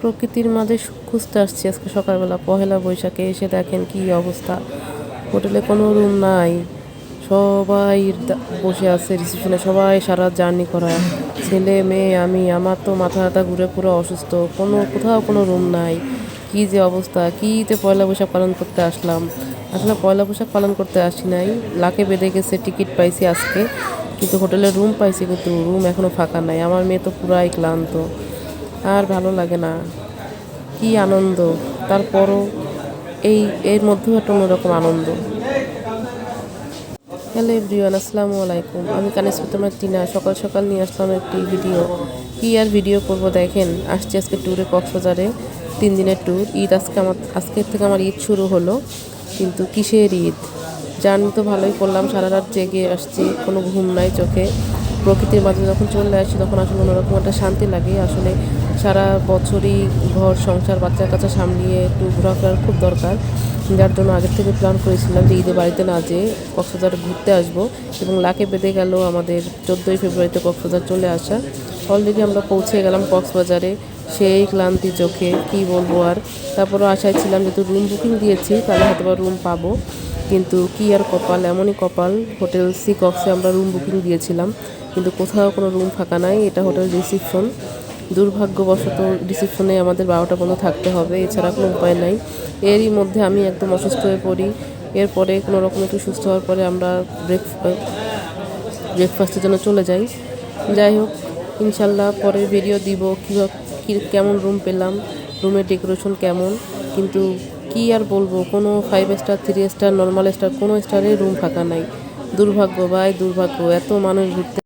প্রকৃতির মাঝে সুখ খুঁজতে আসছি আজকে সকালবেলা পহেলা বৈশাখে। এসে দেখেন কি অবস্থা, হোটেলে কোনো রুম নাই। সবাই বসে আছে রিসেপশনে, সবাই সারা জার্নি করা, ছেলে মেয়ে আমি। আমার তো মাথা ব্যথা ঘুরে পুরো অসুস্থ। কোথাও কোনো রুম নাই। কি যে অবস্থা, কি যে পয়লা বৈশাখ পালন করতে আসলাম। আসলে পয়লা বৈশাখ পালন করতে আসি নাই, লাকে বেঁধে গেছে। টিকিট পাইছি আজকে, কিন্তু হোটেলে রুম পাইছি, কিন্তু রুম এখনও ফাঁকা নাই। আমার মেয়ে তো পুরাই ক্লান্ত, আর ভালো লাগে না। কি আনন্দ, তারপরও এর মধ্যেও একটা অন্যরকম আনন্দ। হ্যালো এভরিওয়ান, আসসালামু আলাইকুম। আমি কানিস তোমার টিনা। সকাল সকাল নিয়ে আসলাম একটি ভিডিও। কি আর ভিডিও করব, দেখেন আসছি আজকে ট্যুরে, কক্সবাজারে 3 দিনের ট্যুর। ঈদ আজকের থেকে আমার ঈদ শুরু হলো, কিন্তু কিসের ঈদ জানি তো। ভালোই করলাম, সারা রাত জেগে আসছি, কোনো ঘুম নাই চোখে। প্রকৃতির মাঝে যখন চলে আসি তখন আসলে অন্যরকম একটা শান্তি লাগে। আসলে সারা বছরই ঘর সংসার বাচ্চা কাচ্চা সামলিয়ে একটু ঘোরাফেরার খুব দরকার, যার জন্য আগের থেকে প্ল্যান করেছিলাম যে ঈদে বাড়িতে না যেয়ে কক্সবাজার ঘুরতে আসবো। এবং লাকে বেঁধে গেল আমাদের 14ই ফেব্রুয়ারিতে কক্সবাজার চলে আসা। অলরেডি আমরা পৌঁছে গেলাম কক্সবাজারে, সেই ক্লান্তি চোখে কি বলবো আর। তারপরও আশায় ছিলাম যেহেতু রুম বুকিং দিয়েছি তাহলে হয়তো বা রুম পাবো, কিন্তু কি আর কপাল, এমনই কপাল। হোটেল সি কক্সে আমরা রুম বুকিং দিয়েছিলাম, কিন্তু কোথাও কোনো রুম ফাঁকা নাই। এটা হোটেল রিসিপশন। দুর্ভাগ্যবশত রিসিপশনে আমাদের 12টা পর্যন্ত থাকতে হবে, এছাড়া কোনো উপায় নাই। এরই মধ্যে আমি একদম অসুস্থ হয়ে পড়ি। এরপরে কোনো রকম একটু সুস্থ হওয়ার পরে আমরা ব্রেকফাস্টের জন্য চলে যাই। যাই হোক, ইনশাল্লাহ পরে ভিডিও দিব কেমন রুম পেলাম, রুমের ডেকোরেশন কেমন। কিন্তু কি আর বলবো, কোনো 5 স্টার 3 স্টার নর্মাল স্টার কোনো স্টারে রুম ফাঁকা নাই। দুর্ভাগ্য ভাই দুর্ভাগ্য, এত মানুষ ঘুরতে